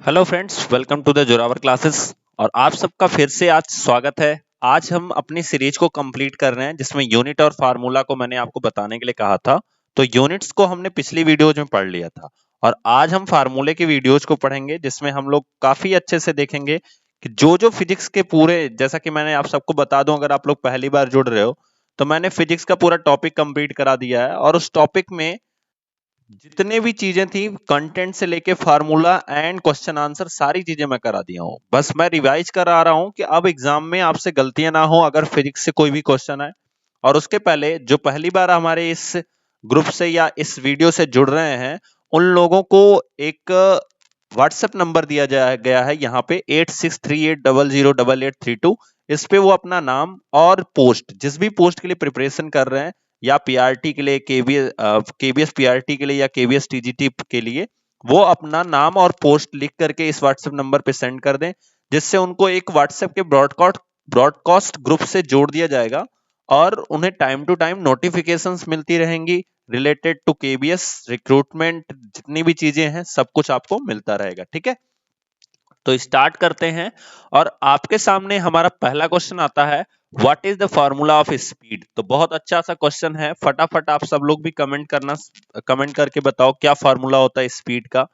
Hello friends, welcome to the Zorawar classes. और आप सबका फिर से आज स्वागत है। आज हम अपनी सीरीज को कंप्लीट कर रहे हैं जिसमें यूनिट और फार्मूला को मैंने आपको बताने के लिए कहा था। तो यूनिट्स को हमने पिछली वीडियोज में पढ़ लिया था और आज हम फार्मूले की वीडियोज को पढ़ेंगे जिसमें हम लोग काफी अच्छे से देखेंगे कि जो जो फिजिक्स के पूरे, जैसा कि मैंने आप सबको बता दूं, अगर आप लोग पहली बार जुड़ रहे हो तो मैंने फिजिक्स का पूरा टॉपिक कंप्लीट करा दिया है और उस टॉपिक में जितने भी चीजें थी, कंटेंट से लेके फार्मूला एंड क्वेश्चन आंसर, सारी चीजें मैं करा दिया हूँ। बस मैं रिवाइज करा रहा हूँ कि अब एग्जाम में आपसे गलतियां ना हो अगर फिजिक्स से कोई भी क्वेश्चन आए। और उसके पहले जो पहली बार हमारे इस ग्रुप से या इस वीडियो से जुड़ रहे हैं उन लोगों को एक व्हाट्सएप नंबर दिया गया है यहाँ पे 8638008832। इस पे वो अपना नाम और पोस्ट, जिस भी पोस्ट के लिए प्रिपरेशन कर रहे हैं, या पीआरटी के लिए, केबीएस पीआरटी के लिए या केबीएस टीजीटी के लिए, वो अपना नाम और पोस्ट लिख करके इस व्हाट्सएप नंबर पे सेंड कर दें, जिससे उनको एक व्हाट्सएप के ब्रॉडकास्ट ग्रुप से जोड़ दिया जाएगा और उन्हें टाइम टू टाइम नोटिफिकेशंस मिलती रहेंगी रिलेटेड टू केबीएस रिक्रूटमेंट। जितनी भी चीजें हैं सब कुछ आपको मिलता रहेगा। ठीक है, तो स्टार्ट करते हैं। और आपके सामने हमारा पहला क्वेश्चन आता है, what is the formula of speed. तो बहुत अच्छा सा क्वेश्चन है, फटाफट आप सब लोग भी कमेंट करके बताओ क्या फार्मूला होता है स्पीड का।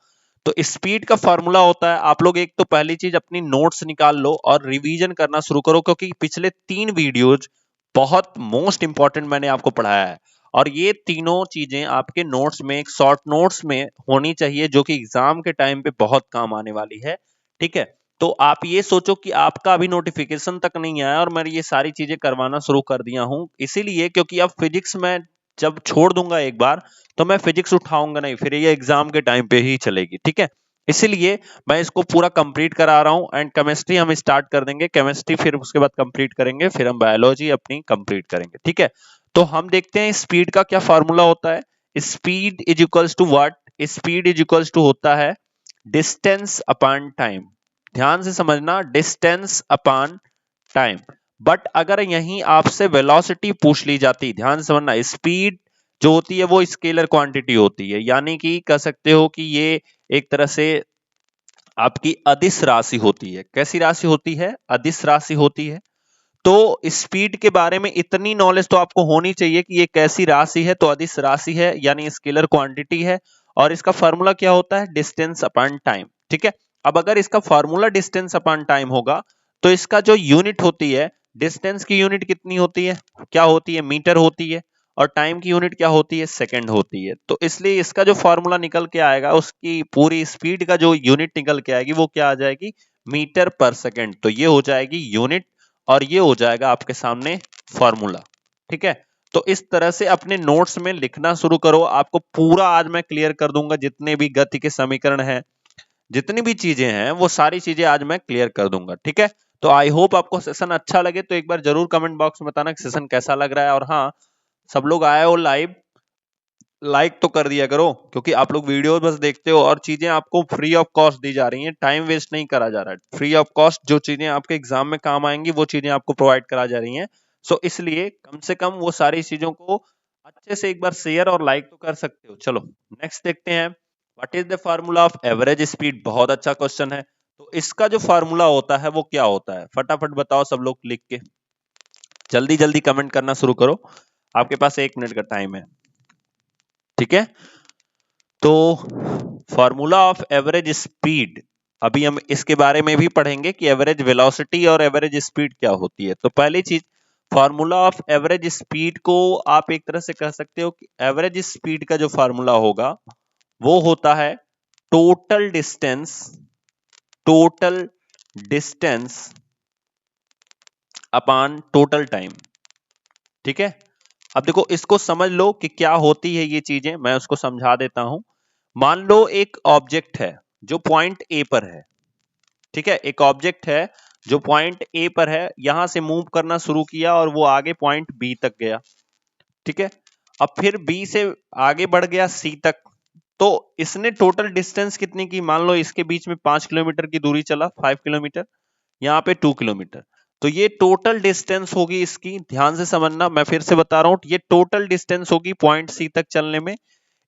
तो स्पीड का फार्मूला होता है, आप लोग एक तो पहली चीज अपनी नोट्स निकाल लो और रिवीजन करना शुरू करो, क्योंकि पिछले 3 वीडियोज बहुत मोस्ट इंपॉर्टेंट मैंने आपको पढ़ाया है और ये तीनों चीजें आपके नोट्स में, एक शॉर्ट नोट्स में होनी चाहिए, जो कि एग्जाम के टाइम पे बहुत काम आने वाली है। ठीक है, तो आप ये सोचो कि आपका अभी नोटिफिकेशन तक नहीं आया और मैं ये सारी चीजें करवाना शुरू कर दिया हूं, इसीलिए क्योंकि अब फिजिक्स में जब छोड़ दूंगा एक बार तो मैं फिजिक्स उठाऊंगा नहीं, फिर ये एग्जाम के टाइम पे ही चलेगी। ठीक है, इसीलिए मैं इसको पूरा कंप्लीट करा रहा हूं। एंड केमिस्ट्री हम स्टार्ट कर देंगे, केमिस्ट्री फिर उसके बाद कंप्लीट करेंगे, फिर हम बायोलॉजी अपनी कंप्लीट करेंगे। ठीक है, तो हम देखते हैं स्पीड का क्या फॉर्मूला होता है। Speed is equals to what? Speed is equals to होता है डिस्टेंस अपॉन टाइम। ध्यान से समझना, डिस्टेंस अपॉन टाइम। बट अगर यहीं आपसे वेलोसिटी पूछ ली जाती, ध्यान से समझना, स्पीड जो होती है वो स्केलर क्वांटिटी होती है, यानी कि कह सकते हो कि ये एक तरह से आपकी अदिश राशि होती है। कैसी राशि होती है? अदिश राशि होती है। तो स्पीड के बारे में इतनी नॉलेज तो आपको होनी चाहिए कि ये कैसी राशि है, तो अदिश राशि है यानी स्केलर क्वांटिटी है। और इसका फॉर्मूला क्या होता है? Distance upon time. ठीक है, अब अगर इसका फॉर्मूला डिस्टेंस अपॉन टाइम होगा तो इसका जो यूनिट होती है, डिस्टेंस की यूनिट कितनी होती है? क्या होती है? मीटर होती है। और टाइम की यूनिट क्या होती है? सेकंड होती है। तो इसलिए इसका जो फॉर्मूला निकल के आएगा, उसकी पूरी स्पीड का जो यूनिट निकल के आएगी वो क्या आ जाएगी? मीटर पर सेकंड। तो ये हो जाएगी यूनिट और ये हो जाएगा आपके सामने फॉर्मूला। ठीक है, तो इस तरह से अपने नोट्स में लिखना शुरू करो। आपको पूरा आज मैं क्लियर कर दूंगा, जितने भी गति के समीकरण हैं, जितनी भी चीजें हैं, वो सारी चीजें आज मैं क्लियर कर दूंगा। ठीक है, तो आई होप आपको सेशन अच्छा लगे, तो एक बार जरूर कमेंट बॉक्स में बताना कि सेशन कैसा लग रहा है। और हाँ, सब लोग आए हो लाइव, लाइक तो कर दिया करो, क्योंकि आप लोग वीडियो बस देखते हो और चीजें आपको फ्री ऑफ कॉस्ट दी जा रही हैं। टाइम वेस्ट नहीं करा जा रहा है, फ्री ऑफ कॉस्ट जो चीजें आपके एग्जाम में काम आएंगी वो चीजें आपको प्रोवाइड करा जा रही हैं। सो इसलिए कम से कम वो सारी चीजों को अच्छे से एक बार शेयर और लाइक तो कर सकते हो। चलो नेक्स्ट देखते हैं, what is the formula of average speed. बहुत अच्छा क्वेश्चन है। तो इसका जो फार्मूला होता है वो क्या होता है, फटाफट बताओ सब लोग लिख के, जल्दी जल्दी कमेंट करना शुरू करो, आपके पास 1 मिनट का टाइम है। ठीक है, तो फॉर्मूला ऑफ एवरेज स्पीड, अभी हम इसके बारे में भी पढ़ेंगे कि एवरेज वेलोसिटी और एवरेज स्पीड क्या होती है। तो पहली चीज, फॉर्मूला ऑफ एवरेज स्पीड को आप एक तरह से कह सकते हो कि एवरेज स्पीड का जो फॉर्मूला होगा वो होता है total distance, total distance upon total time. ठीक है, अब देखो इसको समझ लो कि क्या होती है ये चीजें, मैं उसको समझा देता हूं। मान लो एक ऑब्जेक्ट है जो पॉइंट ए पर है। ठीक है, एक ऑब्जेक्ट है जो पॉइंट ए पर है, यहां से मूव करना शुरू किया और वो आगे पॉइंट बी तक गया। ठीक है, अब फिर बी से आगे बढ़ गया सी तक। तो इसने टोटल डिस्टेंस कितनी की? मान लो इसके बीच में 5 किलोमीटर की दूरी चला, 5 किलोमीटर, यहाँ पे 2 किलोमीटर। तो ये टोटल डिस्टेंस होगी इसकी। ध्यान से समझना, मैं फिर से बता रहा हूं, ये टोटल डिस्टेंस होगी पॉइंट सी तक चलने में।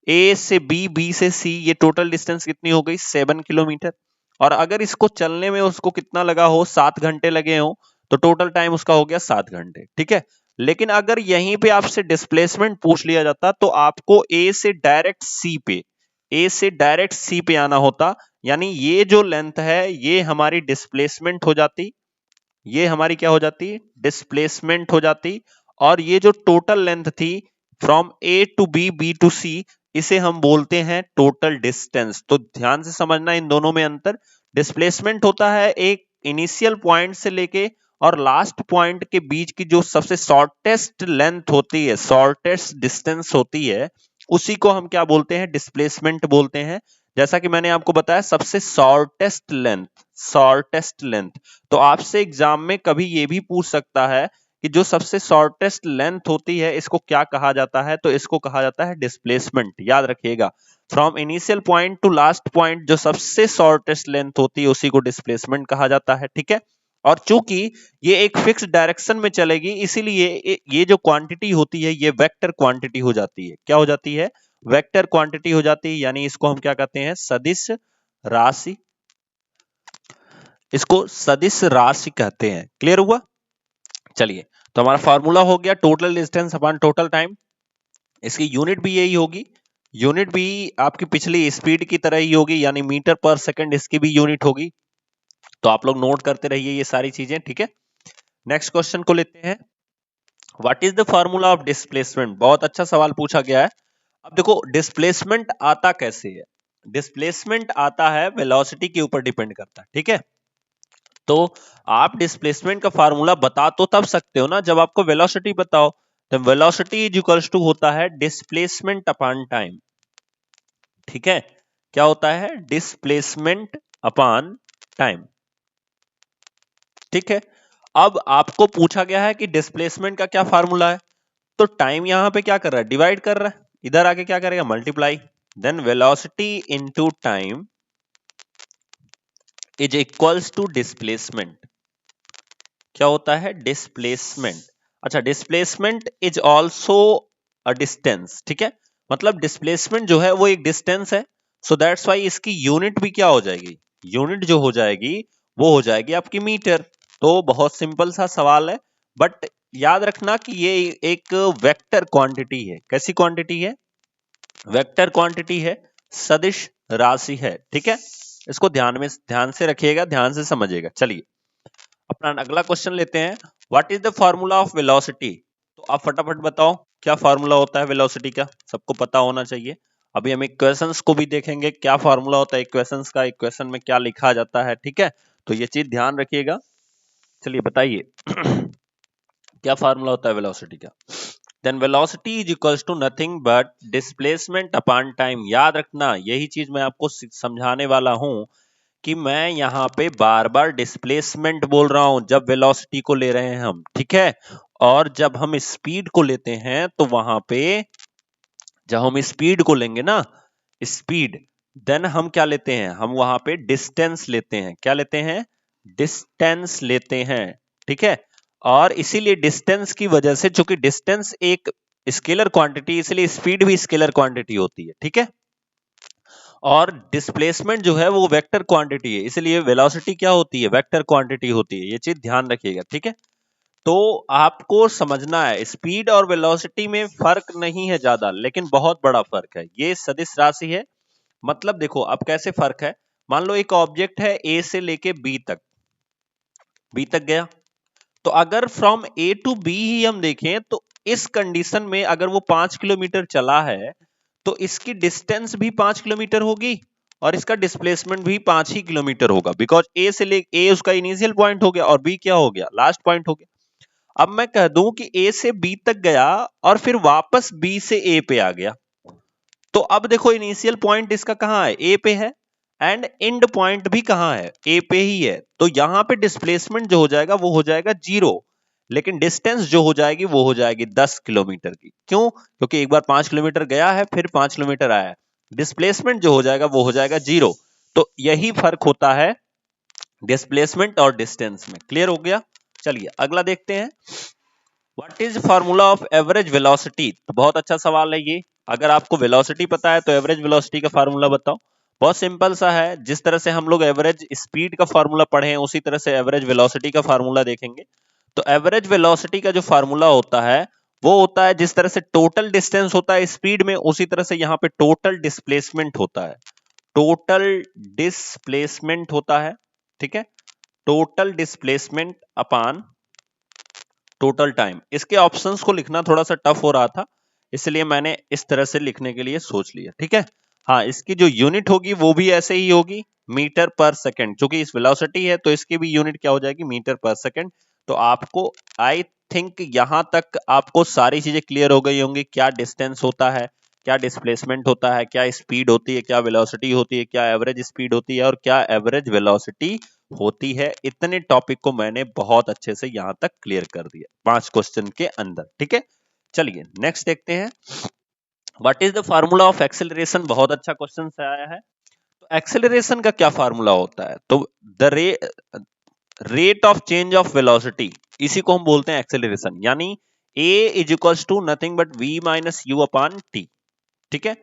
ए से बी, बी से सी, ये टोटल डिस्टेंस कितनी हो गई? 7 किलोमीटर। और अगर इसको चलने में उसको कितना लगा हो, 7 घंटे लगे हो, तो टोटल टाइम उसका हो गया 7 घंटे, ठीक है। लेकिन अगर यहीं पे आपसे डिस्प्लेसमेंट पूछ लिया जाता तो आपको ए से डायरेक्ट सी पे आना होता, यानी ये जो लेंथ है ये हमारी डिस्प्लेसमेंट हो जाती, ये हमारी क्या हो जाती, डिस्प्लेसमेंट हो जाती। और ये जो टोटल लेंथ थी from A to B, B to C, इसे हम बोलते हैं टोटल डिस्टेंस। तो ध्यान से समझना इन दोनों में अंतर। डिस्प्लेसमेंट होता है एक इनिशियल पॉइंट से लेके और लास्ट पॉइंट के बीच की जो सबसे शॉर्टेस्ट लेंथ होती है, शॉर्टेस्ट डिस्टेंस होती है, उसी को हम क्या बोलते हैं, डिस्प्लेसमेंट बोलते हैं। जैसा कि मैंने आपको बताया सबसे शॉर्टेस्ट लेंथ। तो आपसे एग्जाम में कभी ये भी पूछ सकता है कि जो सबसे शॉर्टेस्ट लेंथ होती है इसको क्या कहा जाता है, तो इसको कहा जाता है डिस्प्लेसमेंट। याद रखिएगा, from initial point two last point जो सबसे शॉर्टेस्ट लेंथ होती है उसी को डिस्प्लेसमेंट कहा जाता है, ठीक है। और चूंकि ये एक फिक्स डायरेक्शन में चलेगी, इसीलिए ये जो क्वांटिटी होती है ये वेक्टर क्वांटिटी हो जाती है। क्या हो जाती है, वेक्टर क्वांटिटी हो जाती है, यानी इसको हम क्या कहते हैं, सदिश राशि। इसको सदिश राशि कहते हैं। क्लियर हुआ? चलिए, तो हमारा फार्मूला हो गया total distance upon total time. इसकी यूनिट भी यही होगी, यूनिट भी आपकी पिछली स्पीड की तरह ही होगी, यानी मीटर पर सेकंड इसकी भी यूनिट होगी। तो आप लोग नोट करते रहिए ये सारी चीजें, ठीक है। नेक्स्ट क्वेश्चन को लेते हैं, what is the formula of displacement. बहुत अच्छा सवाल पूछा गया है। अब देखो डिस्प्लेसमेंट आता कैसे है, डिस्प्लेसमेंट आता है वेलोसिटी के ऊपर डिपेंड करता है, ठीक है। तो आप डिस्प्लेसमेंट का फार्मूला बता तो तब सकते हो ना जब आपको वेलोसिटी बताओ। तो वेलोसिटी इज इक्वल्स टू होता है डिस्प्लेसमेंट अपॉन टाइम, ठीक है। क्या होता है, डिस्प्लेसमेंट अपॉन टाइम, ठीक है। अब आपको पूछा गया है कि डिस्प्लेसमेंट का क्या फार्मूला है, तो टाइम यहां पे क्या कर रहा है, डिवाइड कर रहा है, इधर आके क्या करेगा, multiply, then velocity into time is equals to displacement. क्या होता है, डिस्प्लेसमेंट। अच्छा, displacement is also a distance, ठीक है। मतलब डिस्प्लेसमेंट जो है वो एक डिस्टेंस है, सो दैट्स वाई इसकी यूनिट भी क्या हो जाएगी, यूनिट जो हो जाएगी वो हो जाएगी आपकी मीटर। तो बहुत सिंपल सा सवाल है, बट याद रखना कि ये एक वेक्टर क्वांटिटी है। कैसी क्वांटिटी है, वेक्टर क्वांटिटी है, सदिश राशि है, ठीक है। इसको ध्यान से रखिएगा, ध्यान से समझिएगा। चलिए अपना अगला क्वेश्चन लेते हैं, what is the formula of velocity. तो आप फटाफट बताओ क्या फार्मूला होता है वेलोसिटी का, सबको पता होना चाहिए। अभी हम इक्वेशंस को भी देखेंगे, क्या फार्मूला होता है इक्वेशंस का, इक्वेशन में क्या लिखा जाता है, ठीक है। तो ये चीज ध्यान रखिएगा। चलिए बताइए क्या फार्मूला होता है वेलोसिटी का। Then velocity is equals to nothing but displacement upon time. याद रखना, यही चीज मैं आपको समझाने वाला हूं कि मैं यहाँ पे बार बार डिस्प्लेसमेंट बोल रहा हूं जब वेलोसिटी को ले रहे हैं हम, ठीक है। और जब हम स्पीड को लेते हैं तो वहां पे, जब हम स्पीड को लेंगे ना, स्पीड, देन हम क्या लेते हैं, हम वहां पे डिस्टेंस लेते हैं। क्या लेते हैं, डिस्टेंस लेते हैं, ठीक है। और इसीलिए डिस्टेंस की वजह से, चूंकि डिस्टेंस एक स्केलर क्वांटिटी, इसलिए स्पीड भी स्केलर क्वांटिटी होती है, ठीक है। और डिस्प्लेसमेंट जो है वो वेक्टर क्वांटिटी है, इसलिए वेलोसिटी क्या होती है, वेक्टर क्वांटिटी होती है। ये चीज ध्यान रखिएगा, ठीक है। तो आपको समझना है स्पीड और वेलोसिटी में फर्क नहीं है ज्यादा, लेकिन बहुत बड़ा फर्क है। ये सदिश राशि है, मतलब देखो अब कैसे फर्क है। मान लो एक ऑब्जेक्ट है ए से लेके बी तक गया, तो अगर फ्रॉम ए टू बी ही हम देखें तो इस कंडीशन में अगर वो 5 किलोमीटर चला है तो इसकी डिस्टेंस भी 5 किलोमीटर होगी और इसका डिस्प्लेसमेंट भी 5 ही किलोमीटर होगा, बिकॉज ए से ले, ए उसका इनिशियल पॉइंट हो गया और बी क्या हो गया, लास्ट पॉइंट हो गया। अब मैं कह दूं कि ए से बी तक गया और फिर वापस बी से ए पे आ गया, तो अब देखो इनिशियल पॉइंट इसका कहां है, ए पे है, एंड एंड पॉइंट भी कहां है, ए पे ही है। तो यहां पे डिस्प्लेसमेंट जो हो जाएगा वो हो जाएगा 0, लेकिन डिस्टेंस जो हो जाएगी वो हो जाएगी 10 किलोमीटर की। क्यों, क्योंकि एक बार 5 किलोमीटर गया है फिर 5 किलोमीटर आया है, डिस्प्लेसमेंट जो हो जाएगा वो हो जाएगा 0। तो यही फर्क होता है डिस्प्लेसमेंट और डिस्टेंस में। क्लियर हो गया? चलिए अगला देखते हैं, what is formula of average velocity. तो बहुत अच्छा सवाल है ये, अगर आपको वेलोसिटी पता है तो एवरेज वेलोसिटी का फार्मूला बताओ। बहुत सिंपल सा है। जिस तरह से हम लोग एवरेज स्पीड का फार्मूला पढ़े हैं उसी तरह से एवरेज वेलोसिटी का फार्मूला देखेंगे। तो एवरेज वेलोसिटी का जो फार्मूला होता है वो होता है, जिस तरह से टोटल डिस्टेंस होता है स्पीड में, उसी तरह से यहाँ पे टोटल डिस्प्लेसमेंट होता है। टोटल डिस्प्लेसमेंट होता है, ठीक है, टोटल डिस्प्लेसमेंट अपान टोटल टाइम। इसके ऑप्शंस को लिखना थोड़ा सा टफ हो रहा था, इसलिए मैंने इस तरह से लिखने के लिए सोच लिया, ठीक है। हाँ, इसकी जो यूनिट होगी वो भी ऐसे ही होगी, मीटर पर सेकंड। क्योंकि इस वेलोसिटी है तो इसकी भी यूनिट क्या हो जाएगी, मीटर पर सेकंड। तो आपको आई थिंक यहां तक आपको सारी चीजें क्लियर हो गई होंगी, क्या डिस्टेंस होता है, क्या डिस्प्लेसमेंट होता है, क्या स्पीड होती है, क्या वेलोसिटी होती है, क्या एवरेज स्पीड होती है और क्या एवरेज वेलोसिटी होती है। इतने टॉपिक को मैंने बहुत अच्छे से यहां तक क्लियर कर दिया 5 क्वेश्चन के अंदर, ठीक है। चलिए नेक्स्ट देखते हैं, what is the formula of acceleration. बहुत अच्छा क्वेश्चन से आया है। तो एक्सेलरेशन का क्या फार्मूला होता है, तो the rate of change of velocity, इसी को हम बोलते हैं एक्सेलरेशन। यानी a is equals to nothing but v minus U upon T, ठीक है।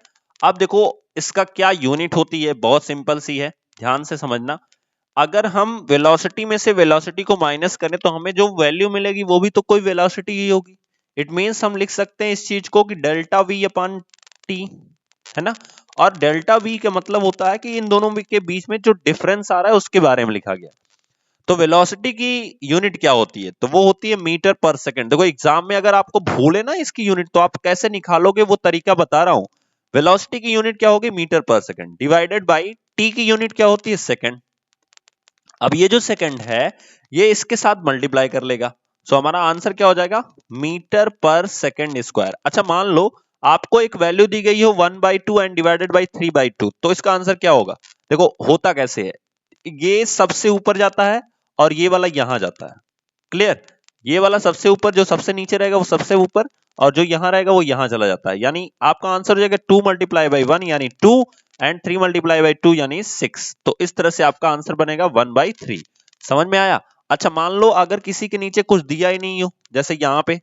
अब देखो इसका क्या यूनिट होती है, बहुत सिंपल सी है, ध्यान से समझना। अगर हम वेलोसिटी में से वेलोसिटी को माइनस करें तो हमें जो वैल्यू मिलेगी वो भी तो कोई वेलोसिटी ही होगी। इट मींस हम लिख सकते हैं इस चीज को कि डेल्टा वी अपॉन टी, है ना। और डेल्टा वी का मतलब होता है कि इन दोनों के बीच में जो डिफरेंस आ रहा है उसके बारे में लिखा गया। तो वेलोसिटी की यूनिट क्या होती है, तो वो होती है मीटर पर सेकंड। देखो एग्जाम में अगर आपको भूले ना इसकी यूनिट तो आप कैसे निकालोगे वो तरीका बता रहा हूं। वेलोसिटी की यूनिट क्या होगी, मीटर पर सेकंड, डिवाइडेड बाई टी की यूनिट क्या होती है, सेकंड। अब ये जो सेकंड है ये इसके साथ मल्टीप्लाई कर लेगा, सो हमारा आंसर क्या हो जाएगा, मीटर पर सेकंड स्क्वायर। अच्छा मान लो आपको एक वैल्यू दी गई हो 1/2 एंड डिवाइडेड बाई 3/2, तो इसका आंसर क्या होगा। देखो होता कैसे है, ये सबसे ऊपर जाता है और ये वाला यहां जाता है, क्लियर। ये वाला सबसे ऊपर, जो सबसे नीचे रहेगा वो सबसे ऊपर, और जो यहां रहेगा वो यहां चला जाता है। यानी आपका आंसर हो जाएगा 2 मल्टीप्लाई बाई 1 यानी 2 एंड 3 मल्टीप्लाई बाई 2 यानी 6। तो इस तरह से आपका आंसर बनेगा 1/3। समझ में आया। अच्छा मान लो अगर किसी के नीचे कुछ दिया ही नहीं हो, जैसे यहाँ पे,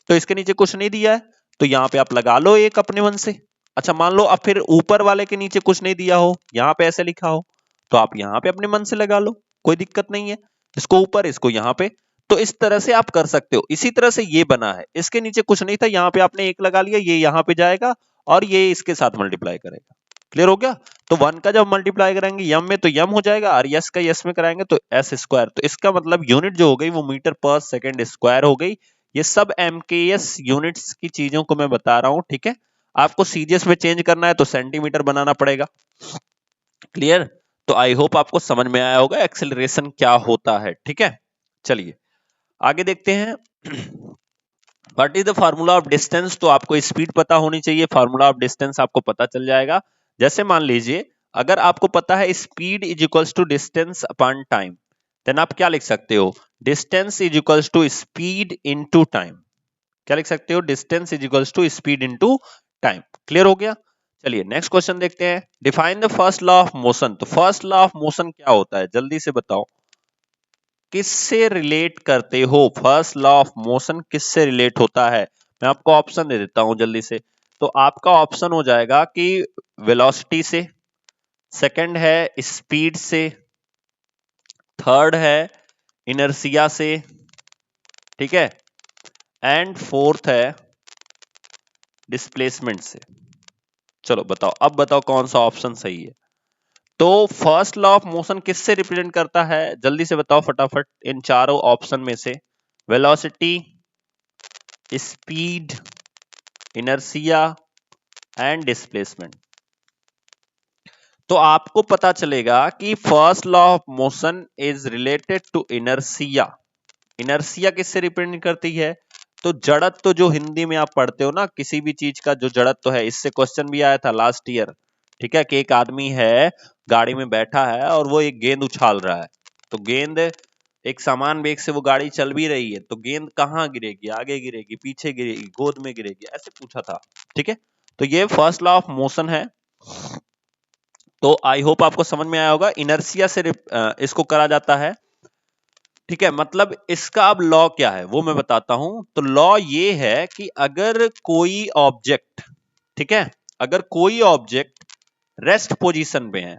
तो इसके नीचे कुछ नहीं दिया है तो यहाँ पे आप लगा लो एक अपने मन से। अच्छा मान लो अब फिर ऊपर वाले के नीचे कुछ नहीं दिया हो, यहाँ पे ऐसे लिखा हो, तो आप यहाँ पे अपने मन से लगा लो, कोई दिक्कत नहीं है। इसको ऊपर इसको यहाँ पे, तो इस तरह से आप कर सकते हो। इसी तरह से ये बना है, इसके नीचे कुछ नहीं था, यहाँ पे आपने एक लगा लिया, ये यहाँ पे जाएगा और ये इसके साथ मल्टीप्लाई करेगा। क्लियर हो गया। तो 1 का जब मल्टीप्लाई करेंगे यम में तो यम हो जाएगा, और यस का यस में कराएंगे तो एस स्क्वायर। तो इसका मतलब यूनिट जो हो गई वो मीटर पर सेकंड स्क्वायर हो गई। ये सब एमकेएस यूनिट्स की चीजों को मैं बता रहा हूं, ठीक है। आपको सीजीएस में चेंज करना है तो सेंटीमीटर बनाना पड़ेगा। क्लियर। तो आई होप आपको समझ में आया होगा एक्सेलरेशन क्या होता है, ठीक है। चलिए आगे देखते हैं, what is the formula of distance. तो आपको स्पीड पता होनी चाहिए, फार्मूला ऑफ डिस्टेंस आपको पता चल जाएगा। जैसे मान लीजिए अगर आपको पता है speed is equals to distance upon time, then आप क्या लिख सकते हो, distance is equals to speed into time. क्या लिख सकते हो, distance is equals to speed into time. Clear हो गया। चलिए नेक्स्ट क्वेश्चन देखते हैं, define the first law of motion. तो फर्स्ट लॉ ऑफ मोशन क्या होता है, जल्दी से बताओ, किससे रिलेट करते हो, फर्स्ट लॉ ऑफ मोशन किससे रिलेट होता है। मैं आपको ऑप्शन दे देता हूं जल्दी से। तो आपका ऑप्शन हो जाएगा कि वेलोसिटी से, सेकंड है स्पीड से, थर्ड है इनर्शिया से, ठीक है, एंड फोर्थ है डिस्प्लेसमेंट से। चलो बताओ, अब बताओ कौन सा ऑप्शन सही है। तो फर्स्ट लॉ ऑफ मोशन किससे रिप्रेजेंट करता है, जल्दी से बताओ फटाफट इन चारों ऑप्शन में से। Velocity, speed, inertia and displacement. तो आपको पता चलेगा कि first law of motion is related to inertia. Inertia किससे रिप्रेजेंट करती है, तो जड़त्व, जो हिंदी में आप पढ़ते हो ना किसी भी चीज का जो जड़त्व है, इससे क्वेश्चन भी आया था लास्ट ईयर, ठीक है, कि एक आदमी है गाड़ी में बैठा है और वो एक गेंद उछाल रहा है। तो गेंद एक समान वेग से वो गाड़ी चल भी रही है, तो गेंद कहाँ गिरेगी, आगे गिरेगी, पीछे गिरेगी, गोद में गिरेगी, ऐसे पूछा था, ठीक है। तो ये फर्स्ट लॉ ऑफ मोशन है। तो आई होप आपको समझ में आया होगा, इनर्शिया से इसको करा जाता है, ठीक है। मतलब इसका अब लॉ क्या है वो मैं बताता हूं। तो लॉ ये है कि अगर कोई ऑब्जेक्ट, ठीक है, अगर कोई ऑब्जेक्ट रेस्ट पोजीशन में है,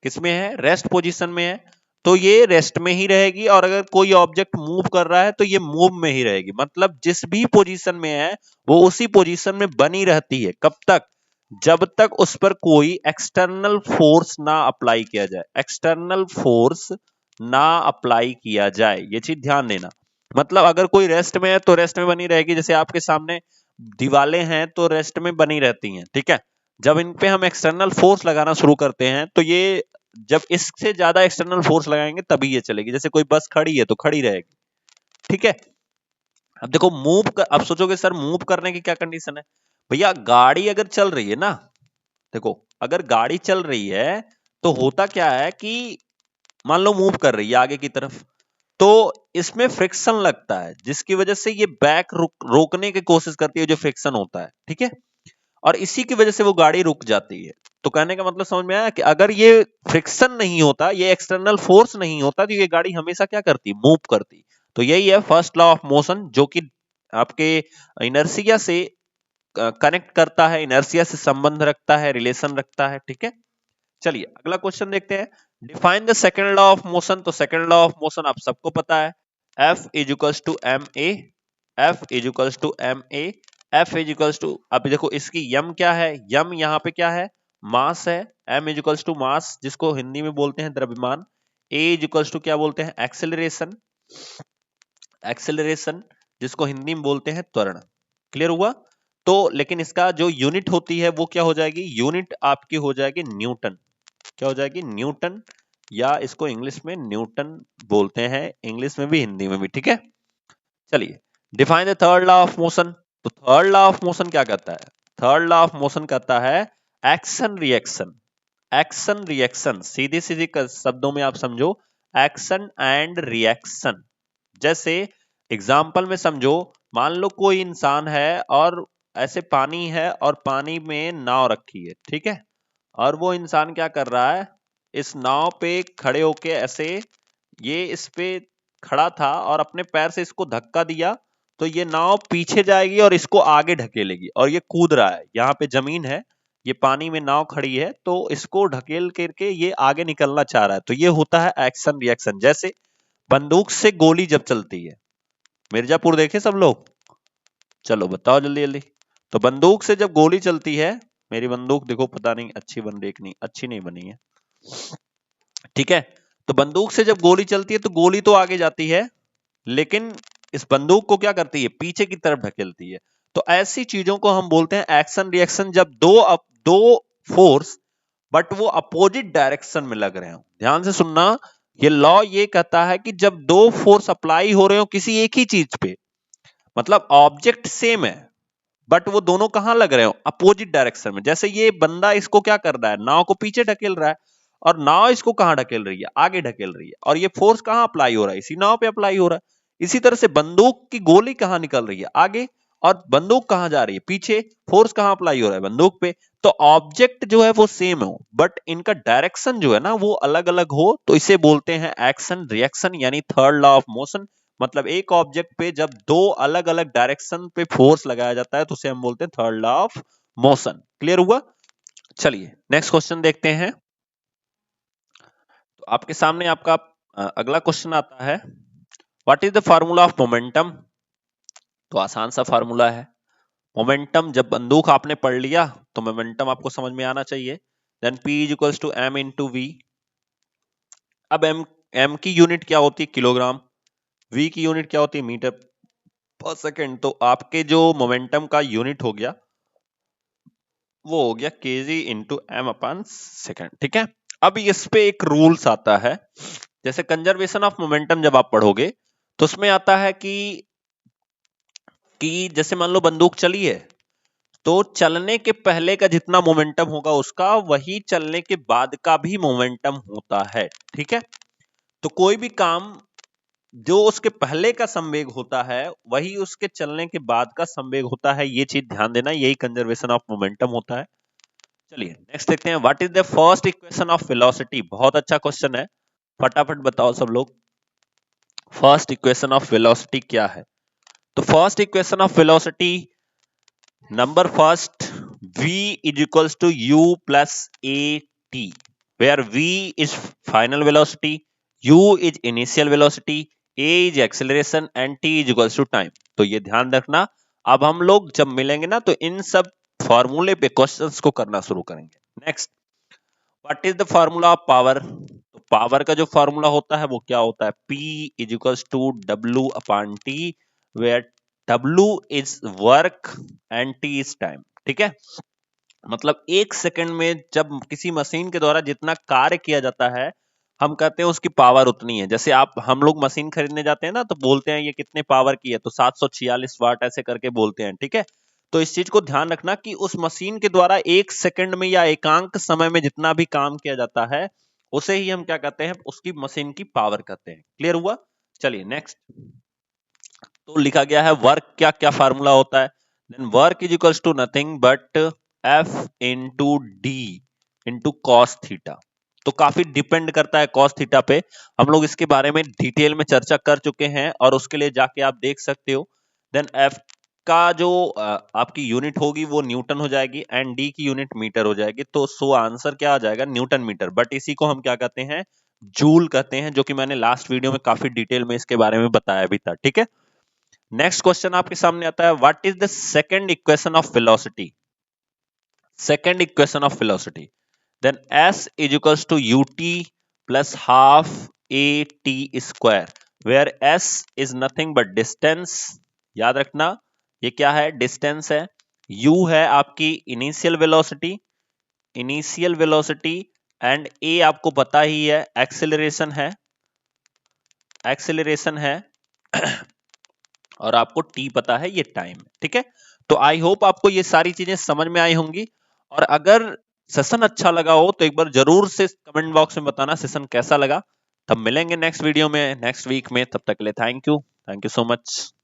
किसमें है, रेस्ट पोजीशन में है, तो ये रेस्ट में ही रहेगी, और अगर कोई ऑब्जेक्ट मूव कर रहा है तो ये मूव में ही रहेगी। मतलब जिस भी पोजीशन में है वो उसी पोजीशन में बनी रहती है। कब तक, जब तक उस पर कोई एक्सटर्नल फोर्स ना अप्लाई किया जाए, एक्सटर्नल फोर्स ना अप्लाई किया जाए, ये चीज ध्यान देना। मतलब अगर कोई रेस्ट में है तो रेस्ट में बनी रहेगी, जैसे आपके सामने दीवारें हैं तो रेस्ट में बनी रहती हैं, ठीक है। जब इन पे हम एक्सटर्नल फोर्स लगाना शुरू करते हैं तो ये, जब इससे ज्यादा एक्सटर्नल फोर्स लगाएंगे तभी ये चलेगी। जैसे कोई बस खड़ी है तो खड़ी रहेगी, ठीक है। अब देखो मूव कर, अब सोचोगे सर मूव करने की क्या कंडीशन है। भैया गाड़ी अगर चल रही है ना, देखो अगर गाड़ी चल रही है तो होता क्या है कि मान लो मूव कर रही है आगे की तरफ, तो इसमें फ्रिक्शन लगता है जिसकी वजह से ये बैक रोकने की कोशिश करती है, जो फ्रिक्शन होता है, ठीक है। और इसी की वजह से वो गाड़ी रुक जाती है। तो कहने का मतलब समझ में आया कि अगर ये फ्रिक्शन नहीं होता, ये एक्सटर्नल फोर्स नहीं होता, तो ये गाड़ी हमेशा क्या करती, मूव करती। तो यही है फर्स्ट लॉ ऑफ मोशन, जो कि आपके इनर्शिया से कनेक्ट करता है, इनर्शिया से संबंध रखता है, रिलेशन रखता है, ठीक है। चलिए अगला क्वेश्चन देखते हैं। Define the second law of motion. तो सेकंड लॉ ऑफ मोशन आप सबको पता है, F is equals to M A, F is equals to M A, F is equals to, अब देखो इसकी यम क्या है, यम यहाँ पे क्या है, मास है। M is equals to mass, जिसको हिंदी में बोलते हैं द्रव्यमान। A इज इक्वल्स टू क्या बोलते हैं, एक्सेलरेशन, एक्सेलरेशन जिसको हिंदी में बोलते हैं त्वरण। क्लियर हुआ। तो लेकिन इसका जो यूनिट होती है वो क्या हो जाएगी, यूनिट आपकी हो जाएगी न्यूटन। क्या हो जाएगी, न्यूटन, या इसको इंग्लिश में न्यूटन बोलते हैं, इंग्लिश में भी हिंदी में भी, ठीक है। चलिए define the third law of motion. तो थर्ड लॉ ऑफ मोशन क्या कहता है, थर्ड लॉ ऑफ मोशन कहता है एक्शन रिएक्शन, एक्शन रिएक्शन, सीधी सीधी शब्दों में आप समझो, एक्शन एंड रिएक्शन। जैसे एग्जाम्पल में समझो, मान लो कोई इंसान है और ऐसे पानी है और पानी में नाव रखी है, ठीक है। और वो इंसान क्या कर रहा है, इस नाव पे खड़े होके ऐसे, ये इस पे खड़ा था और अपने पैर से इसको धक्का दिया, तो ये नाव पीछे जाएगी और इसको आगे ढकेलेगी, और ये कूद रहा है, यहाँ पे जमीन है, ये पानी में नाव खड़ी है, तो इसको ढकेल करके ये आगे निकलना चाह रहा है। तो ये होता है एक्शन रिएक्शन। जैसे बंदूक से गोली जब चलती है, मिर्जापुर देखे सब लोग, चलो बताओ जल्दी जल्दी। तो बंदूक से जब गोली चलती है, मेरी बंदूक देखो पता नहीं अच्छी बन रही नहीं, अच्छी नहीं बनी है, ठीक है। तो बंदूक से जब गोली चलती है तो गोली तो आगे जाती है, लेकिन इस बंदूक को क्या करती है, पीछे की तरफ ढकेलती है। तो ऐसी चीजों को हम बोलते हैं एक्शन रिएक्शन, जब दो फोर्स बट वो अपोजिट डायरेक्शन में लग रहे हो। ध्यान से सुनना, ये लॉ ये कहता है कि जब दो फोर्स अप्लाई हो रहे हो किसी एक ही चीज पे, मतलब ऑब्जेक्ट सेम है बट वो दोनों कहां लग रहे हो, अपोजिट डायरेक्शन में। जैसे ये बंदा इसको क्या कर रहा है, नाव को पीछे ढकेल रहा है, और नाव इसको कहां ढकेल रही है, आगे ढकेल रही है, और ये फोर्स कहां अप्लाई हो रहा है, इसी नाव पे अप्लाई हो रहा है। इसी तरह से बंदूक की गोली कहां निकल रही है, आगे, और बंदूक कहां जा रही है, पीछे, फोर्स कहां अप्लाई हो रहा है, बंदूक पे। तो ऑब्जेक्ट जो है वो सेम हो बट इनका डायरेक्शन जो है ना वो अलग अलग हो, तो इसे बोलते हैं एक्शन रिएक्शन, यानी थर्ड लॉ ऑफ मोशन। मतलब एक ऑब्जेक्ट पे जब दो अलग अलग डायरेक्शन पे फोर्स लगाया जाता है तो उसे हम बोलते हैं third law of motion. Clear हुआ। चलिए नेक्स्ट क्वेश्चन देखते हैं। तो आपके सामने आपका अगला क्वेश्चन आता है, what is the formula of momentum. तो आसान सा फार्मूला है मोमेंटम, जब बंदूक आपने पढ़ लिया तो मोमेंटम आपको समझ में आना चाहिए। Then P is equals to M into V. अब एम की यूनिट क्या होती है, किलोग्राम, वी की यूनिट क्या होती है, मीटर पर सेकेंड। तो आपके जो मोमेंटम का यूनिट हो गया वो हो गया KG into M upon second, ठीक है। अब इस पे एक रूल्स आता है, जैसे कंजर्वेशन ऑफ मोमेंटम जब आप पढ़ोगे तो उसमें आता है कि जैसे मान लो बंदूक चली है, तो चलने के पहले का जितना मोमेंटम होगा उसका वही चलने के बाद का भी मोमेंटम होता है, ठीक है। तो कोई भी काम जो उसके पहले का संवेग होता है वही उसके चलने के बाद का संवेग होता है, ये चीज ध्यान देना, यही कंजर्वेशन ऑफ मोमेंटम होता है। चलिए नेक्स्ट देखते हैं, what is the first equation of velocity. बहुत अच्छा क्वेश्चन है, फटाफट बताओ सब लोग, फर्स्ट इक्वेशन ऑफ वेलोसिटी क्या है। तो first equation of velocity, number first v is equals to u plus at, where v is final velocity, u is initial velocity, a is acceleration and t is equals to time। तो ये ध्यान रखना, अब हम लोग जब मिलेंगे ना तो इन सब फॉर्मूले पे क्वेश्चंस को करना शुरू करेंगे। Next, what is the formula of power? तो पावर का जो फॉर्मूला होता है वो क्या होता है? P is equals to W upon T, where W is work and T is time. ठीक है, मतलब एक सेकंड में जब किसी मशीन के द्वारा जितना कार्य किया जाता है, हम कहते हैं उसकी पावर उतनी है। जैसे हम लोग मशीन खरीदने जाते हैं ना तो बोलते हैं ये कितने पावर की है, तो 746 वाट ऐसे करके बोलते हैं। ठीक है, तो इस चीज को ध्यान रखना कि उस मशीन के द्वारा एक सेकंड में या एकांक समय में जितना भी काम किया जाता है उसे ही हम क्या कहते हैं, उसकी मशीन की पावर कहते हैं। क्लियर हुआ? चलिए नेक्स्ट, तो लिखा गया है वर्क क्या क्या फार्मूला होता है। Then work is equals to nothing but F into D into cos theta. तो काफी डिपेंड करता है कॉस थीटा पे, हम लोग इसके बारे में डिटेल में चर्चा कर चुके हैं और उसके लिए जाके आप देख सकते हो। देन F का जो आपकी यूनिट होगी वो न्यूटन हो जाएगी एंड डी की यूनिट मीटर हो जाएगी। तो सो आंसर क्या आ जाएगा? Newton metre. बट इसी को हम क्या कहते हैं? जूल कहते हैं, जो कि मैंने लास्ट वीडियो में काफी डिटेल में इसके बारे में बताया भी था। ठीक है, नेक्स्ट क्वेश्चन आपके सामने आता है, what is the second equation of velocity? Second equation of velocity, then s is equals to ut plus half at square, where s is nothing but distance। याद रखना ये क्या है? डिस्टेंस है। u है आपकी इनिशियल वेलोसिटी एंड a आपको पता ही है एक्सेलरेशन है और आपको t पता है ये टाइम। ठीक है, तो आई होप आपको ये सारी चीजें समझ में आई होंगी, और अगर सेशन अच्छा लगा हो तो एक बार जरूर से कमेंट बॉक्स में बताना सेशन कैसा लगा। तब मिलेंगे नेक्स्ट वीडियो में नेक्स्ट वीक में, तब तक के लिए थैंक यू सो मच।